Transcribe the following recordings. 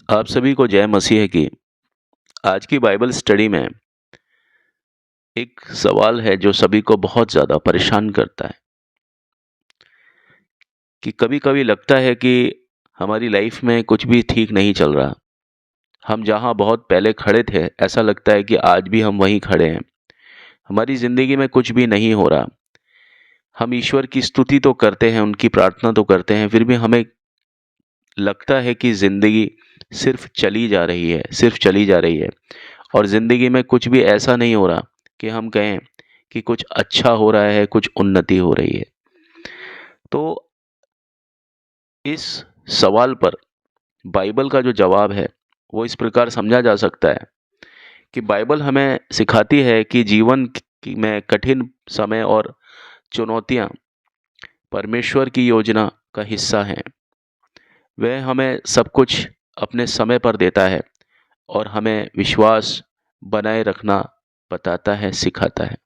आप सभी को जय मसीह की। आज की बाइबल स्टडी में एक सवाल है जो सभी को बहुत ज़्यादा परेशान करता है कि कभी-कभी लगता है कि हमारी लाइफ में कुछ भी ठीक नहीं चल रहा। हम जहाँ बहुत पहले खड़े थे, ऐसा लगता है कि आज भी हम वहीं खड़े हैं। हमारी ज़िंदगी में कुछ भी नहीं हो रहा। हम ईश्वर की स्तुति तो करते हैं, उनकी प्रार्थना तो करते हैं, फिर भी हमें लगता है कि ज़िंदगी सिर्फ़ चली जा रही है, सिर्फ़ चली जा रही है। और ज़िंदगी में कुछ भी ऐसा नहीं हो रहा कि हम कहें कि कुछ अच्छा हो रहा है, कुछ उन्नति हो रही है। तो इस सवाल पर बाइबल का जो जवाब है, वो इस प्रकार समझा जा सकता है कि बाइबल हमें सिखाती है कि जीवन में कठिन समय और चुनौतियाँ परमेश्वर की योजना का हिस्सा हैं। वह हमें सब कुछ अपने समय पर देता है और हमें विश्वास बनाए रखना बताता है, सिखाता है।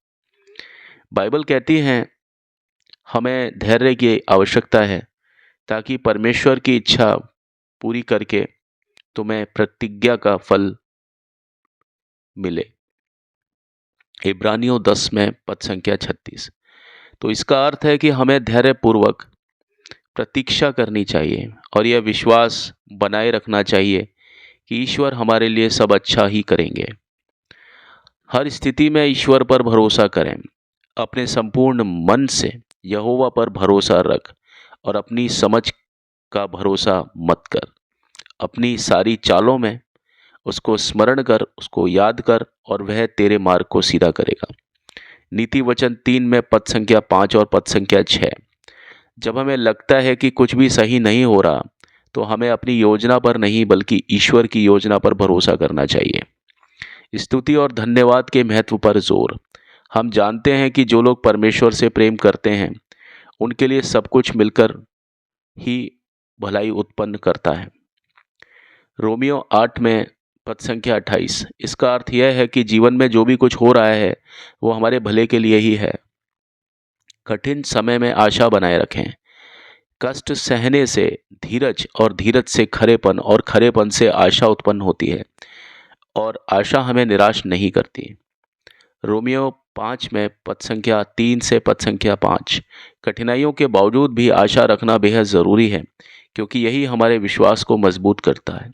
बाइबल कहती है हमें धैर्य की आवश्यकता है ताकि परमेश्वर की इच्छा पूरी करके तुम्हें प्रतिज्ञा का फल मिले। इब्रानियों 10 में पद संख्या 36। तो इसका अर्थ है कि हमें धैर्य पूर्वक प्रतीक्षा करनी चाहिए और यह विश्वास बनाए रखना चाहिए कि ईश्वर हमारे लिए सब अच्छा ही करेंगे। हर स्थिति में ईश्वर पर भरोसा करें। अपने संपूर्ण मन से यहोवा पर भरोसा रख और अपनी समझ का भरोसा मत कर। अपनी सारी चालों में उसको स्मरण कर, उसको याद कर और वह तेरे मार्ग को सीधा करेगा। नीति वचन 3 में पद संख्या 5 और पद संख्या 6। जब हमें लगता है कि कुछ भी सही नहीं हो रहा, तो हमें अपनी योजना पर नहीं बल्कि ईश्वर की योजना पर भरोसा करना चाहिए। स्तुति और धन्यवाद के महत्व पर जोर। हम जानते हैं कि जो लोग परमेश्वर से प्रेम करते हैं, उनके लिए सब कुछ मिलकर ही भलाई उत्पन्न करता है। रोमियो 8 में पद संख्या 28। इसका अर्थ यह है कि जीवन में जो भी कुछ हो रहा है, वो हमारे भले के लिए ही है। कठिन समय में आशा बनाए रखें। कष्ट सहने से धीरज और धीरज से खरेपन और खरेपन से आशा उत्पन्न होती है और आशा हमें निराश नहीं करती। रोमियो 5 में पद संख्या 3 से पद संख्या 5। कठिनाइयों के बावजूद भी आशा रखना बेहद ज़रूरी है, क्योंकि यही हमारे विश्वास को मजबूत करता है।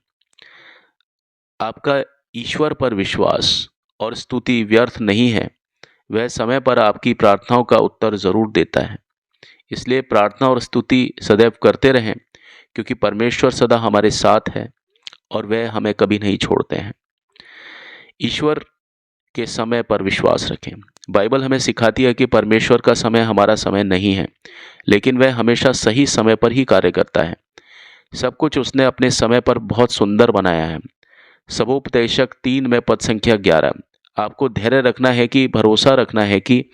आपका ईश्वर पर विश्वास और स्तुति व्यर्थ नहीं है। वह समय पर आपकी प्रार्थनाओं का उत्तर ज़रूर देता है। इसलिए प्रार्थना और स्तुति सदैव करते रहें, क्योंकि परमेश्वर सदा हमारे साथ है और वह हमें कभी नहीं छोड़ते हैं। ईश्वर के समय पर विश्वास रखें। बाइबल हमें सिखाती है कि परमेश्वर का समय हमारा समय नहीं है, लेकिन वह हमेशा सही समय पर ही कार्य करता है। सब कुछ उसने अपने समय पर बहुत सुंदर बनाया है। सबोपदेशक 3 में पद संख्या 11। आपको धैर्य रखना है कि भरोसा रखना है कि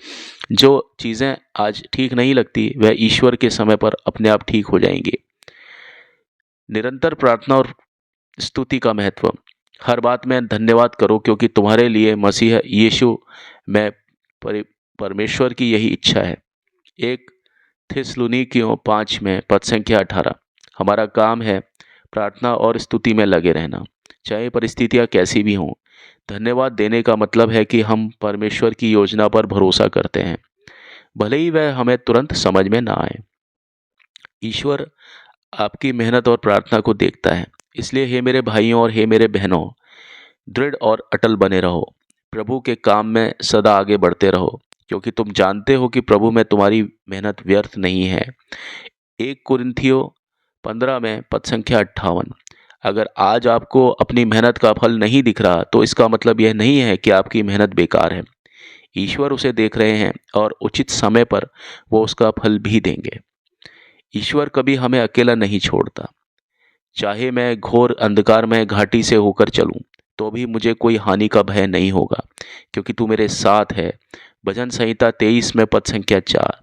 जो चीज़ें आज ठीक नहीं लगती, वह ईश्वर के समय पर अपने आप ठीक हो जाएंगी। निरंतर प्रार्थना और स्तुति का महत्व। हर बात में धन्यवाद करो, क्योंकि तुम्हारे लिए मसीह यीशु में परमेश्वर की यही इच्छा है। एक थिस्सलुनीकियों 5 में पद संख्या 18। हमारा काम है प्रार्थना और स्तुति में लगे रहना, चाहे परिस्थितियाँ कैसी भी हों। धन्यवाद देने का मतलब है कि हम परमेश्वर की योजना पर भरोसा करते हैं, भले ही वह हमें तुरंत समझ में ना आए। ईश्वर आपकी मेहनत और प्रार्थना को देखता है। इसलिए हे मेरे भाइयों और हे मेरे बहनों, दृढ़ और अटल बने रहो। प्रभु के काम में सदा आगे बढ़ते रहो, क्योंकि तुम जानते हो कि प्रभु में तुम्हारी मेहनत व्यर्थ नहीं है। 1 कुरिन्थियों 15 में पद संख्या 58। अगर आज आपको अपनी मेहनत का फल नहीं दिख रहा, तो इसका मतलब यह नहीं है कि आपकी मेहनत बेकार है। ईश्वर उसे देख रहे हैं और उचित समय पर वो उसका फल भी देंगे। ईश्वर कभी हमें अकेला नहीं छोड़ता। चाहे मैं घोर अंधकार में घाटी से होकर चलूं, तो भी मुझे कोई हानि का भय नहीं होगा, क्योंकि तू मेरे साथ है। भजन संहिता 23 में पद संख्या 4।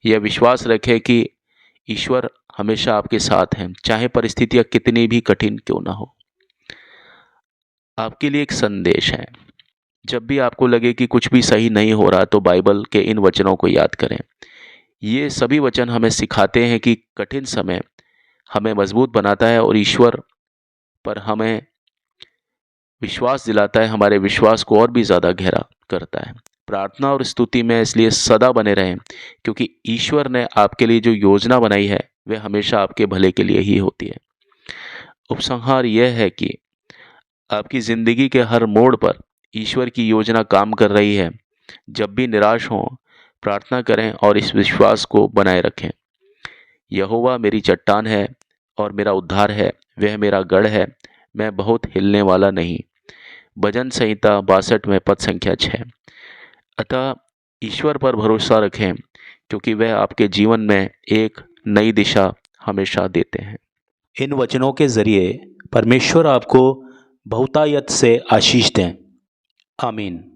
यह विश्वास रखें कि ईश्वर हमेशा आपके साथ हैं, चाहे परिस्थितियां कितनी भी कठिन क्यों ना हो। आपके लिए एक संदेश है। जब भी आपको लगे कि कुछ भी सही नहीं हो रहा, तो बाइबल के इन वचनों को याद करें। ये सभी वचन हमें सिखाते हैं कि कठिन समय हमें मजबूत बनाता है और ईश्वर पर हमें विश्वास दिलाता है, हमारे विश्वास को और भी ज़्यादा गहरा करता है। प्रार्थना और स्तुति में इसलिए सदा बने रहें, क्योंकि ईश्वर ने आपके लिए जो योजना बनाई है वह हमेशा आपके भले के लिए ही होती है। उपसंहार यह है कि आपकी ज़िंदगी के हर मोड़ पर ईश्वर की योजना काम कर रही है। जब भी निराश हों, प्रार्थना करें और इस विश्वास को बनाए रखें। यहोवा मेरी चट्टान है और मेरा उद्धार है, वह मेरा गढ़ है, मैं बहुत हिलने वाला नहीं। भजन संहिता 62 में पद संख्या 6। अतः ईश्वर पर भरोसा रखें, क्योंकि वह आपके जीवन में एक नई दिशा हमेशा देते हैं। इन वचनों के जरिए परमेश्वर आपको बहुतायत से आशीष दें। आमीन।